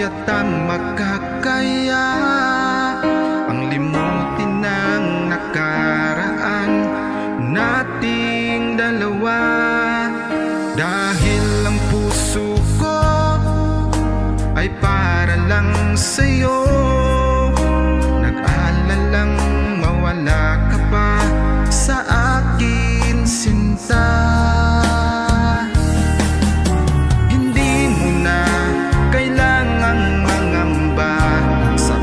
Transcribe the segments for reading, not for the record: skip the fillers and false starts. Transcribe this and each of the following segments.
yata makakaya ang limutin ng nakaraan nating dalawa. Dahil ang puso ko ay para lang sa'yo, nag-alalang mawala ka pa sa akin, sinta. Hindi mo na kailangang mangamba sa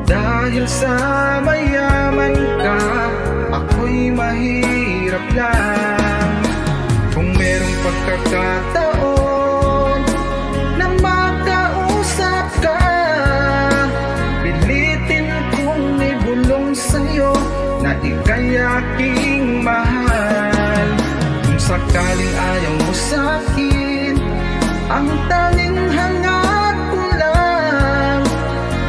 Dahil sa mayaman ka, ako'y mahirap lang. Kung merong pagkakataon na makausap ka, pilitin kong ibulong sa'yo na ika'y aking mahal. Kung sakaling ayaw mo sa'kin, ang tanging hangat ko lang,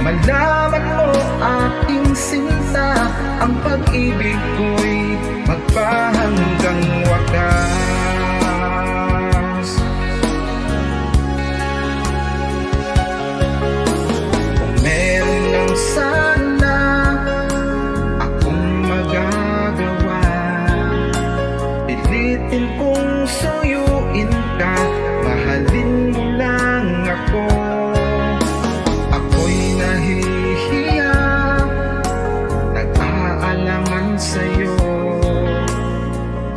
malaman mo aking sinta, ang pag-ibig ko'y magpahanggang wakas. Kung meron lang sana akong magagawa, pilitin kong suyuin ka, mahalin mo lang ako. Ako'y nahihiya, nag-aalangan sa'yo.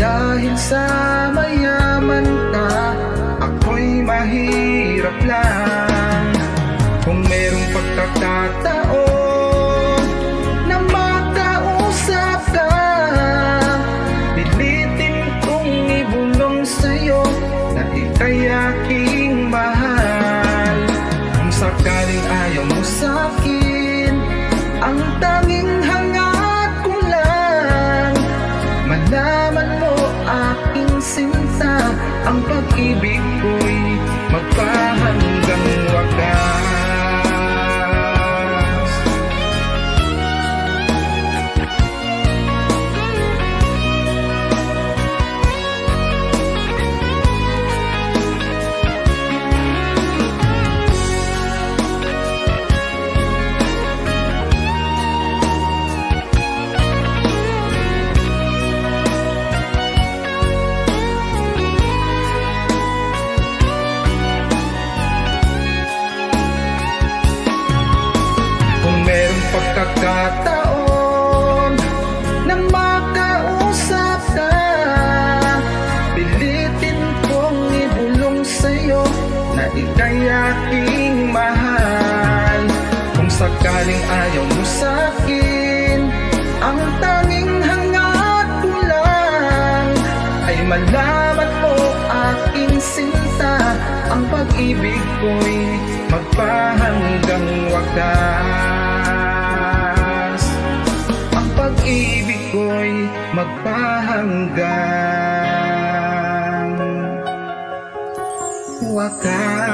Dahil sa mayaman ka, ako'y mahirap lang. Kung merong pagkakataon na makausap ka, pilitin kong ibulong sa'yo na ika'y aking mahal. Kung sakaling ayaw mo sa'kin, ang tanging hangat ko lang, malaman mo aking sinta, ang pag-ibig ko'y magpahanggang wakas. Pagkakataon na makausap ka, pilitin kong ibulong sa'yo na ika'y aking mahal. Kung sakaling ayaw mo sa'kin, ang tanging hangat ko lang ay malaman mo aking sinta, ang pag-ibig ko'y magpahanggang wakas. Pag-ibig ko'y magpahanggang wakas.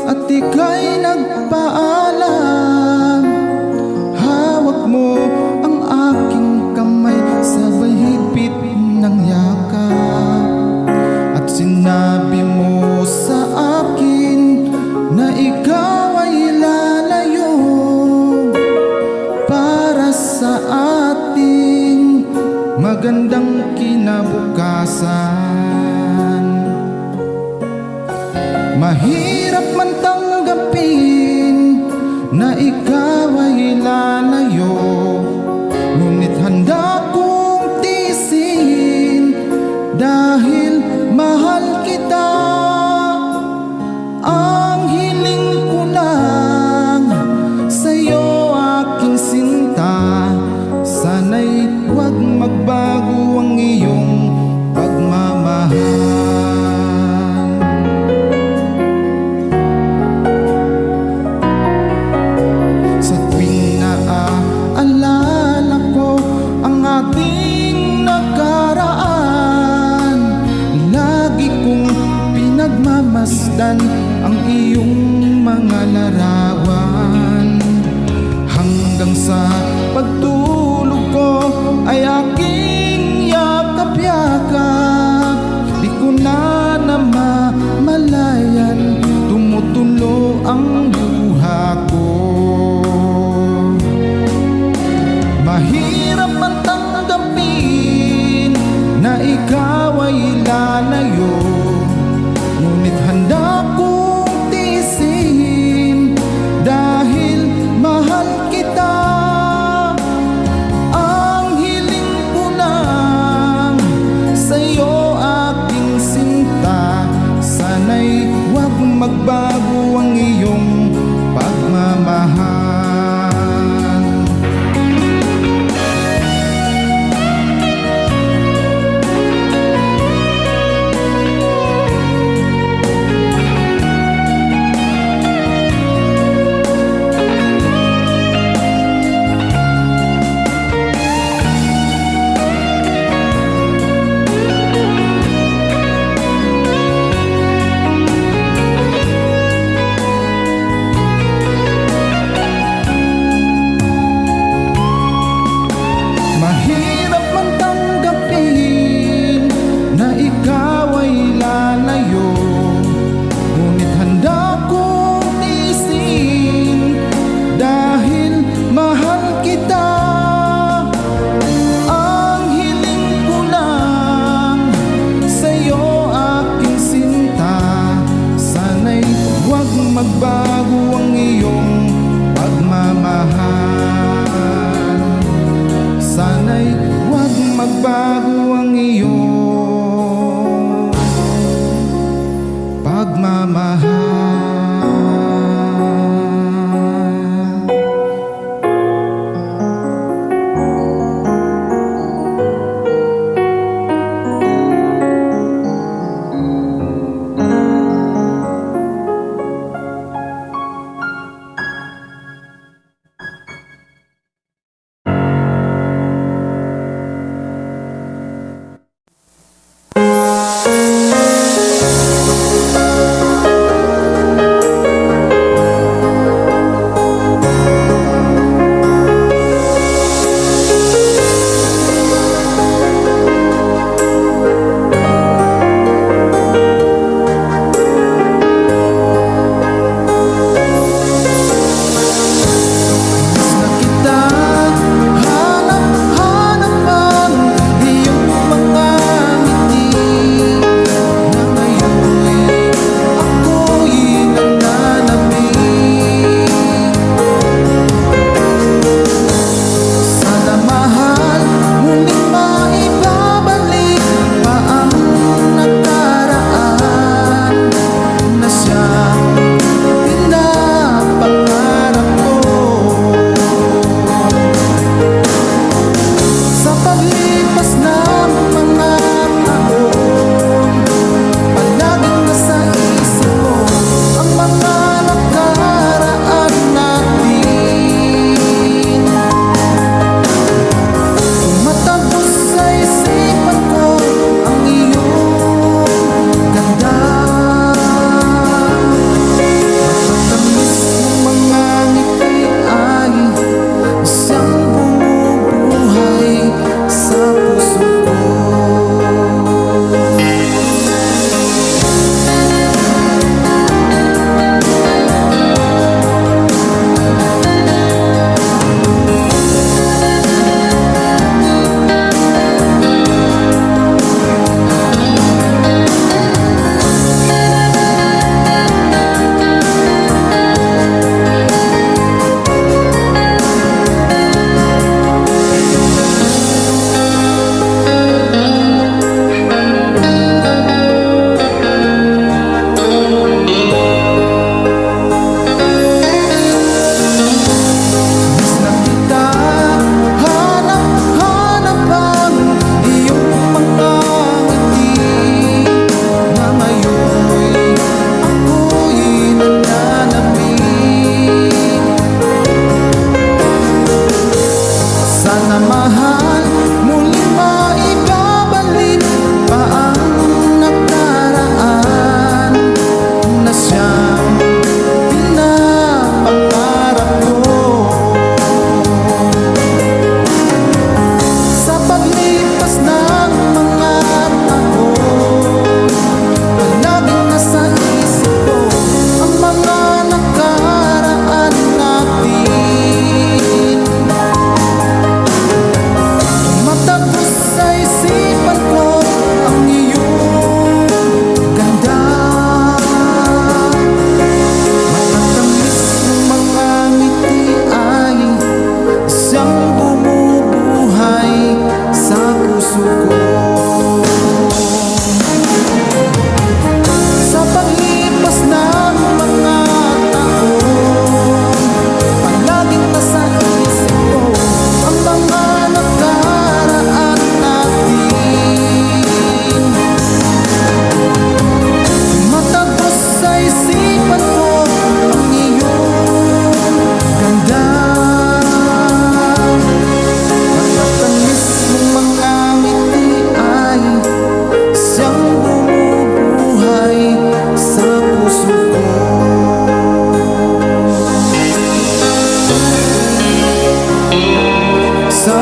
At ika'y nagpaalam, hawak mo ang aking kamay, sabay higpit ng yakap. At sinabi mo sa akin na ikaw ay lalayo para sa ating magandang kinabukasan. Mahirap man tanggapin na ikaw ay lalayo, ngunit handa kong tiisin dahil mahal kita. Ang hiling ko lang sa'yo, aking sinta, sana'y huwag magbago ang iyong pagmamahal. pagtulog ko ay aking yakap-yakap. Di ko na namamalayan, tumutulo ang luha ko. Mahirap man tanggapin na ikaw ay lalayo, ngunit handa kong tiisin dahil mahal kita. Ang hiling ko lang sa'yo, aking sinta, sana'y huwag magbago ang iyong pagmamahal. Mahirap man tanggapin na ikaw ay lalayo, ngunit handa kong tiisin dahil mahal kita. Ang hiling ko lang sa'yo, aking sinta, sana'y huwag magbago ang iyong pagmamahal. Sana'y huwag magbago ang iyong pagmamahal.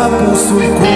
puso ko.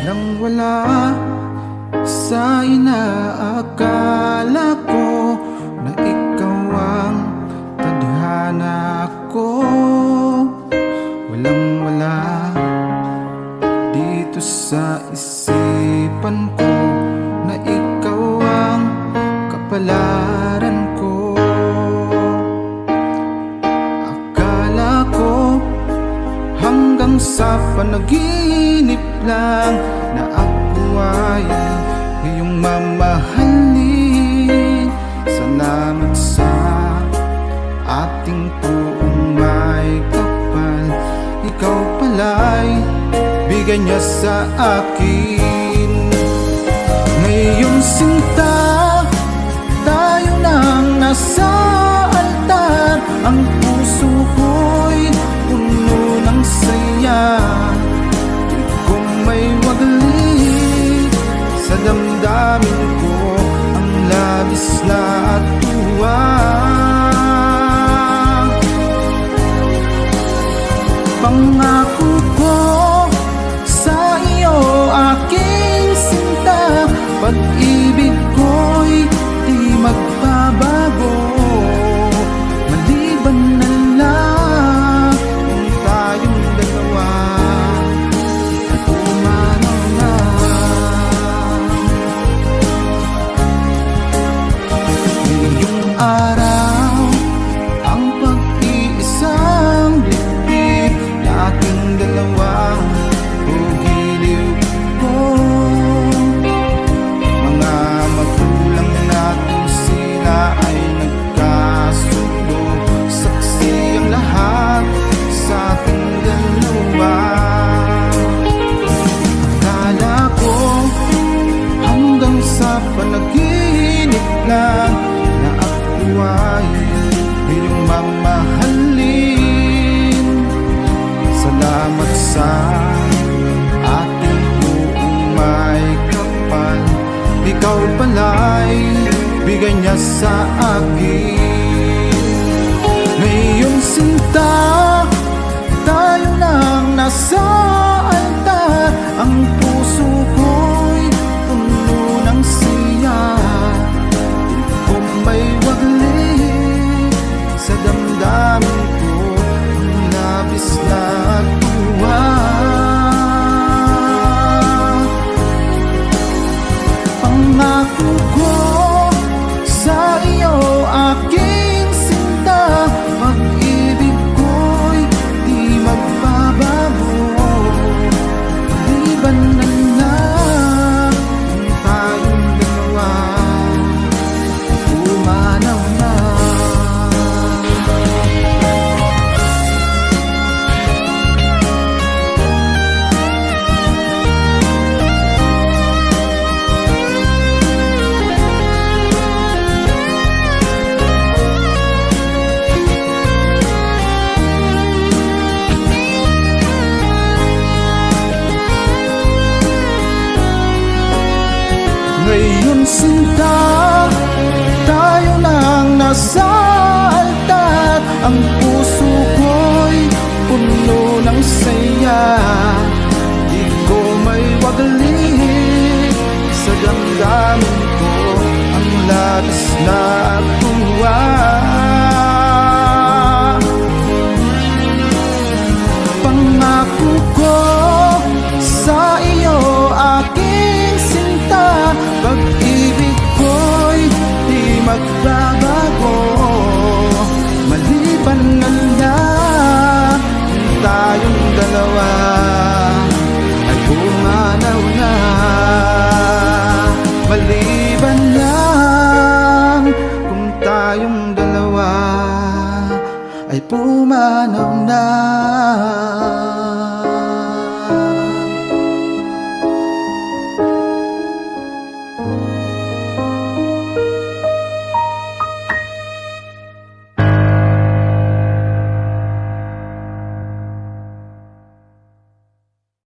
Nang wala sa inaakala ko na ikaw ang tadhana ko, walang wala dito sa isipan ko na ikaw ang kapalaran ko. Akala ko hanggang sa panaginip lang na ako ay iyong mamahalin. Salamat sa ating puong may kapal, ikaw pala'y bigay niya sa akin. Ngayong sinta, tayo nang nasa altar, ang puso ko'y puno ng saya. Di ko may wagli sa damdamin ko ang labis na tuwa. Pangako ko sa iyo, aking sinta, pag-ibig ko'y di magbabago. Maliban na lang kung tayong dalawa ay pumanaw na. Ngayong araw, ang pag-iisang bibig na ating dalawang hugiliw ko. Mga magulang natin, sila ay nagkasundo, saksi ang lahat sa ating dalawa. Akala ko hanggang sa panaginip lang na ako ay iyong mamahalin. Salamat sa ating buong may kapal, ikaw pala'y bigay niya sa akin. Ngayong sinta, tayo nang nasa altar, ang puso ko'y puno ng siya. Di ko may wagli sa damdamin ko ang labis na tuwa. Pangako ko sa iyo, aking sinta, pag-ibig ko'y di magbabago. Maliban na lang kung tayong dalawa pumanaw na. Ngayon sinta, tayo nang nasa altar, ang puso ko'y puno ng saya. Di ko may wagli sa damdamin ko ang labis na tuwa. Pangako ko sa iyo, aking sinta, pag-ibig ko'y di magbabago. Maliban na lang kung tayong dalawa ay pumanaw na. Maliban lang kung tayong dalawa ay pumanaw na.